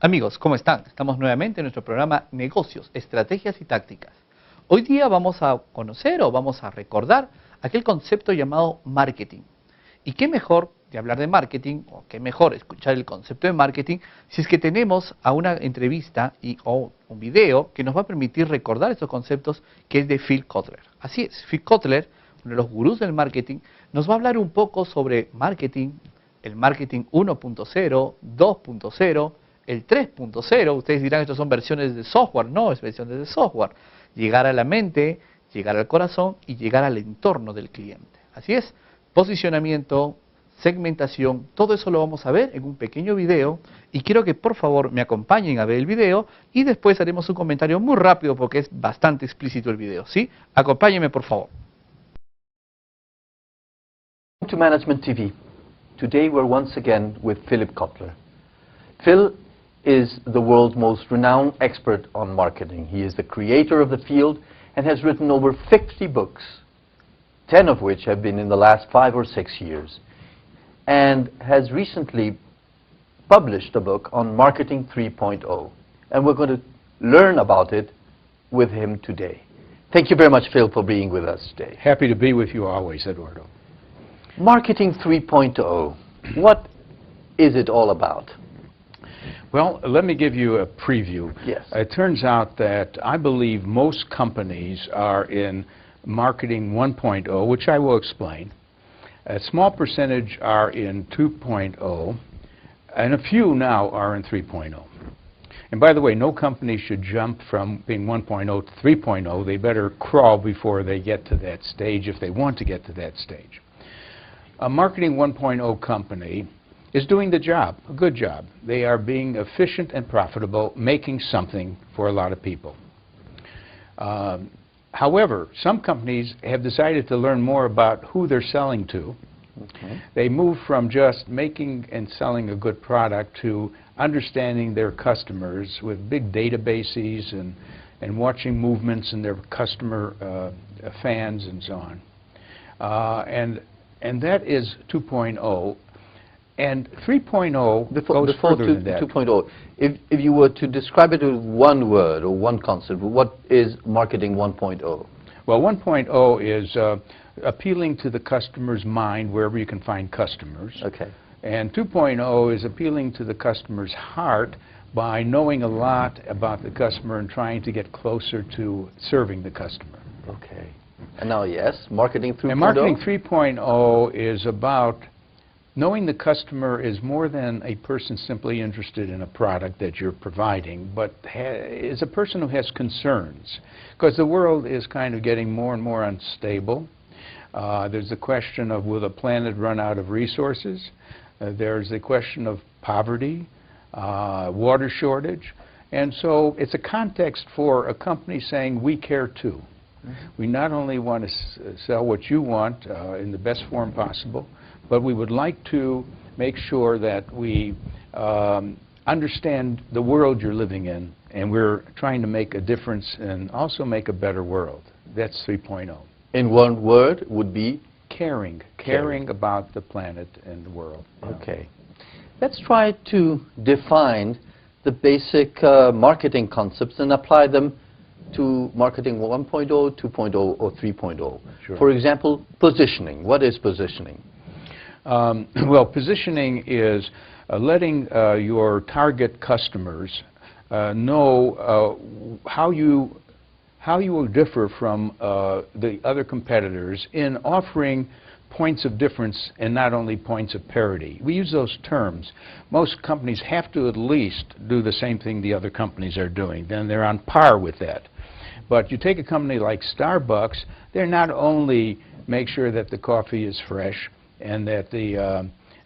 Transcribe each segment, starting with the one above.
Amigos, ¿cómo están? Estamos nuevamente en nuestro programa Negocios, Estrategias y Tácticas. Hoy día vamos a conocer o vamos a recordar aquel concepto llamado marketing. ¿Y qué mejor de hablar de marketing, o qué mejor escuchar el concepto de marketing, si es que tenemos a una entrevista o un video que nos va a permitir recordar estos conceptos, que es de Phillip Kotler? Así es, Phillip Kotler, uno de los gurús del marketing, nos va a hablar un poco sobre marketing, el marketing 1.0, 2.0, el 3.0, ustedes dirán, estos son versiones de software. No, es versiones de software. Llegar a la mente, llegar al corazón y llegar al entorno del cliente. Así es, posicionamiento, segmentación, todo eso lo vamos a ver en un pequeño video, y quiero que por favor me acompañen a ver el video y después haremos un comentario muy rápido porque es bastante explícito el video, ¿sí? Acompáñenme por favor. To Management TV. Today we're once again with Phillip Kotler. Phil is the world's most renowned expert on marketing. He is the creator of the field and has written over 50 books, 10 of which have been in the last 5 or 6 years, and has recently published a book on Marketing 3.0. And we're going to learn about it with him today. Thank you very much, Phil, for being with us today. Happy to be with you always, Eduardo. Marketing 3.0, what is it all about? Well, let me give you a preview. Yes. It turns out that I believe most companies are in Marketing 1.0, which I will explain. A small percentage are in 2.0, and a few now are in 3.0. And by the way, no company should jump from being 1.0 to 3.0. They better crawl before they get to that stage if they want to get to that stage. A Marketing 1.0 company is doing the job, a good job. They are being efficient and profitable, making something for a lot of people. However, some companies have decided to learn more about who they're selling to. Okay. They move from just making and selling a good product to understanding their customers with big databases and watching movements in their customer fans and so on. And that is 2.0. And 3.0 goes further than that. 2.0, if you were to describe it with one word or one concept, what is Marketing 1.0? Well, 1.0 is appealing to the customer's mind wherever you can find customers. Okay. And 2.0 is appealing to the customer's heart by knowing a lot about the customer and trying to get closer to serving the customer. Okay. And now, yes, Marketing 3.0? And Marketing 3.0 is about knowing the customer is more than a person simply interested in a product that you're providing, but is a person who has concerns. Because the world is kind of getting more and more unstable. There's the question of, will the planet run out of resources? There's the question of poverty, water shortage. And so it's a context for a company saying, we care too. We not only want to sell what you want in the best form possible, but we would like to make sure that we understand the world you're living in, and we're trying to make a difference and also make a better world. That's 3.0. In one word would be? Caring. Caring about the planet and the world. Okay. Let's try to define the basic marketing concepts and apply them to Marketing 1.0, 2.0, or 3.0. Sure. For example, positioning. What is positioning? Well, positioning is letting your target customers know how you will differ from the other competitors in offering points of difference and not only points of parity. We use those terms. Most companies have to at least do the same thing the other companies are doing. Then they're on par with that. But you take a company like Starbucks, they're not only make sure that the coffee is fresh and that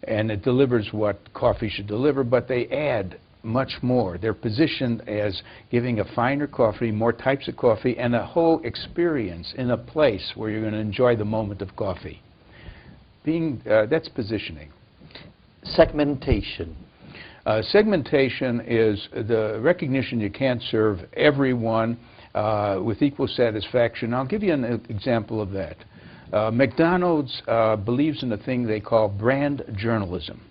and it delivers what coffee should deliver, but they add much more. They're positioned as giving a finer coffee, more types of coffee, and a whole experience in a place where you're going to enjoy the moment of coffee. That's positioning. Segmentation. Segmentation is the recognition you can't serve everyone with equal satisfaction. I'll give you an example of that. McDonald's believes in a thing they call brand journalism.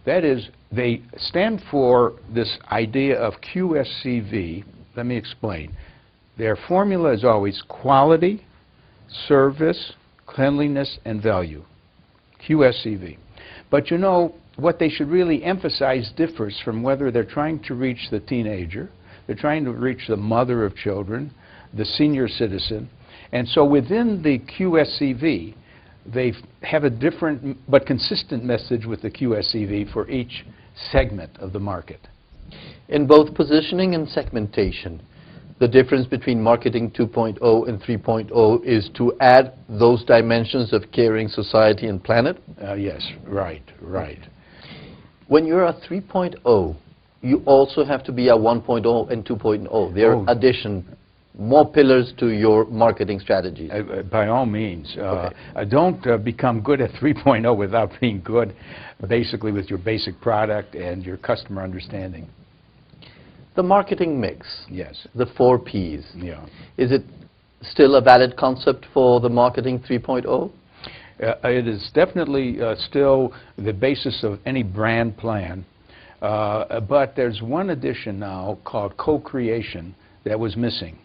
That is, they stand for this idea of QSCV. Let me explain. Their formula is always quality, service, cleanliness, and value. QSCV. But you know, what they should really emphasize differs from whether they're trying to reach the teenager, they're trying to reach the mother of children, the senior citizen. And so within the QSCV, they have a different but consistent message with the QSCV for each segment of the market. In both positioning and segmentation, the difference between marketing 2.0 and 3.0 is to add those dimensions of caring society and planet? Yes, right. When you're a 3.0, you also have to be a 1.0 and 2.0. There are more pillars to your marketing strategy. By all means. Okay. Don't become good at 3.0 without being good basically with your basic product and your customer understanding. The marketing mix. Yes. The 4 Ps. Yeah. Is it still a valid concept for the marketing 3.0? It is definitely still the basis of any brand plan. But there's one addition now called co-creation that was missing.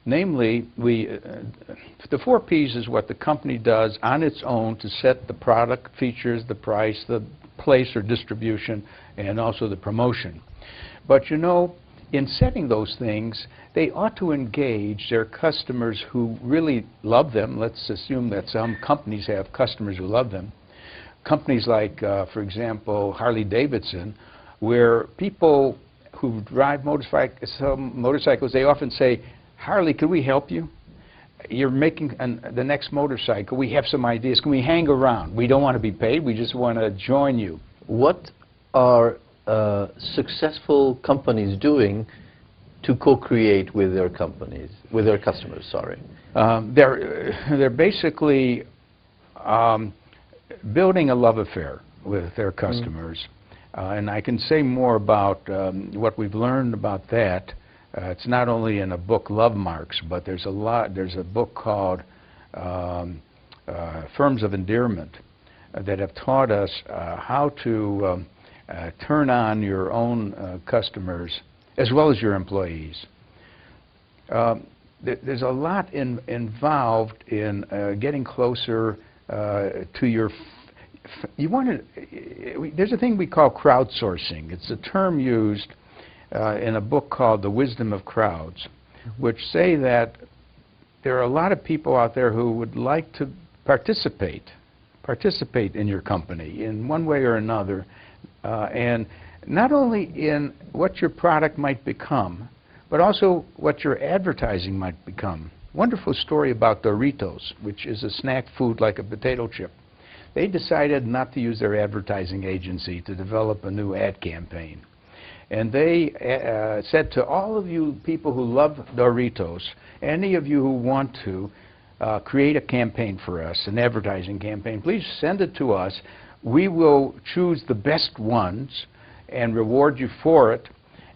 Namely, the 4 Ps is what the company does on its own to set the product, features, the price, the place or distribution, and also the promotion. But you know, in setting those things, they ought to engage their customers who really love them. Let's assume that some companies have customers who love them. Companies like, for example, Harley-Davidson, where people who drive motorcycles, they often say, Harley, could we help you? You're making the next motorcycle. We have some ideas. Can we hang around? We don't want to be paid. We just want to join you. What are successful companies doing to co-create with their companies, with their customers? Sorry. They're basically building a love affair with their customers, and I can say more about what we've learned about that. It's not only in a book, Love Marks, but there's a book called Firms of Endearment that have taught us how to turn on your own customers as well as your employees. There's a lot involved in getting closer to your there's a thing we call crowdsourcing. It's a term used in a book called The Wisdom of Crowds, which say that there are a lot of people out there who would like to participate in your company in one way or another, and not only in what your product might become, but also what your advertising might become. Wonderful story about Doritos, which is a snack food like a potato chip. They decided not to use their advertising agency to develop a new ad campaign. And they said to all of you people who love Doritos, any of you who want to create a campaign for us, an advertising campaign, please send it to us. We will choose the best ones and reward you for it.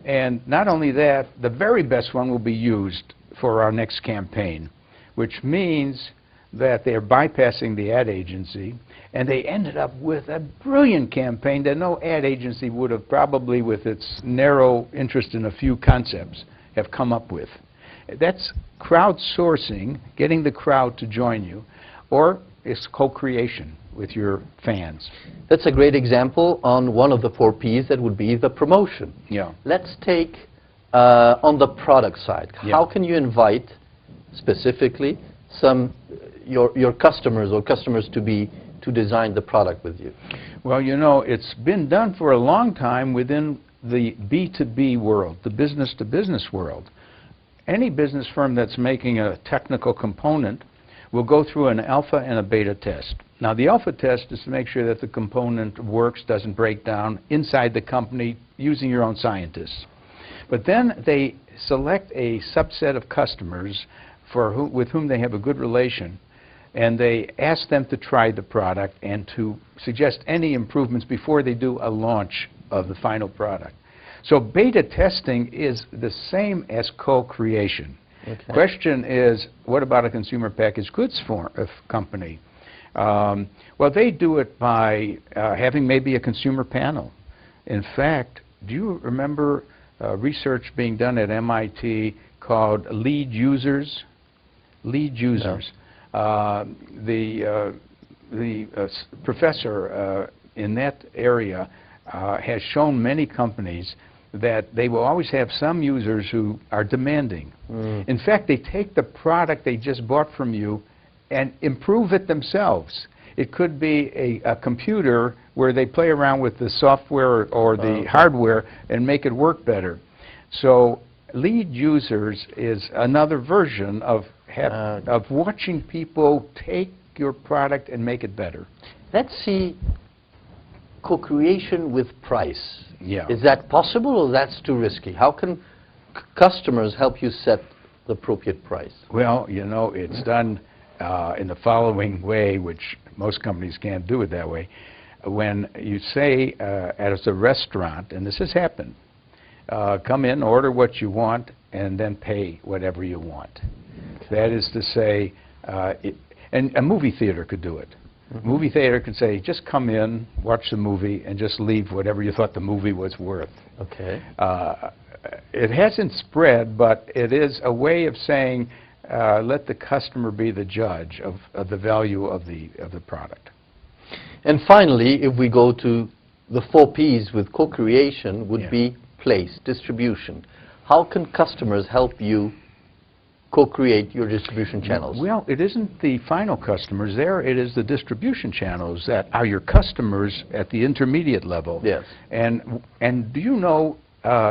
And not only that, the very best one will be used for our next campaign, which means that they're bypassing the ad agency, and they ended up with a brilliant campaign that no ad agency would have probably, with its narrow interest in a few concepts, have come up with. That's crowdsourcing, getting the crowd to join you, or it's co-creation with your fans. That's a great example on one of the 4 Ps that would be the promotion. Yeah. Let's take on the product side. Yeah. How can you invite specifically your customers or customers to design the product with you? Well, you know, it's been done for a long time within the B2B world, the business-to-business world. Any business firm that's making a technical component will go through an alpha and a beta test. Now, the alpha test is to make sure that the component works, doesn't break down inside the company using your own scientists. But then they select a subset of customers with whom they have a good relation, and they ask them to try the product and to suggest any improvements before they do a launch of the final product. So beta testing is the same as co-creation. Okay. Question is, what about a consumer packaged goods company? Well, they do it by having maybe a consumer panel, In fact, do you remember research being done at MIT called lead users? Lead users. No. The professor in that area has shown many companies that they will always have some users who are demanding. In fact, they take the product they just bought from you and improve it themselves. It could be a computer where they play around with the software or the hardware and make it work better. So lead users is another version of watching people take your product and make it better. Let's see co-creation with price. Yeah. Is that possible, or that's too risky? How can customers help you set the appropriate price? Well, you know, it's done in the following way, which most companies can't do it that way. When you say at a restaurant, and this has happened, come in, order what you want, and then pay whatever you want. That is to say, and a movie theater could do it. Movie theater could say, just come in, watch the movie, and just leave whatever you thought the movie was worth. Okay. It hasn't spread, but it is a way of saying, let the customer be the judge of the value of the product. And finally, if we go to the 4 Ps with co-creation, would be place, distribution. How can customers help you co-create your distribution channels? Well, it isn't the final customers there. It is the distribution channels that are your customers at the intermediate level. Yes. And do you know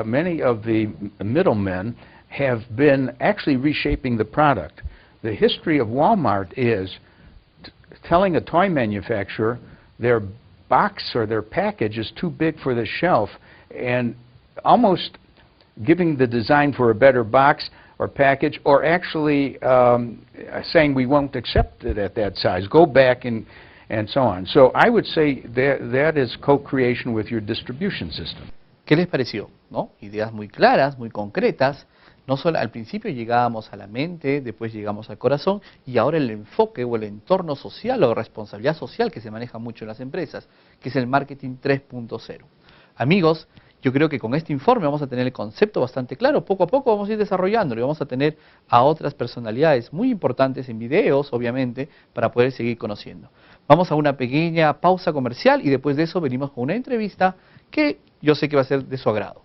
many of the middlemen have been actually reshaping the product. The history of Walmart is telling a toy manufacturer their box or their package is too big for the shelf, and almost giving the design for a better box or package, or actually saying we won't accept it at that size, go back and so on. So I would say that is co-creation with your distribution system. ¿Qué les pareció? ¿No? Ideas muy claras, muy concretas. No solo al principio llegábamos a la mente, después llegamos al corazón, y ahora el enfoque o el entorno social o responsabilidad social que se maneja mucho en las empresas, que es el marketing 3.0. Amigos, yo creo que con este informe vamos a tener el concepto bastante claro. Poco a poco vamos a ir desarrollándolo y vamos a tener a otras personalidades muy importantes en videos, obviamente, para poder seguir conociendo. Vamos a una pequeña pausa comercial y después de eso venimos con una entrevista que yo sé que va a ser de su agrado.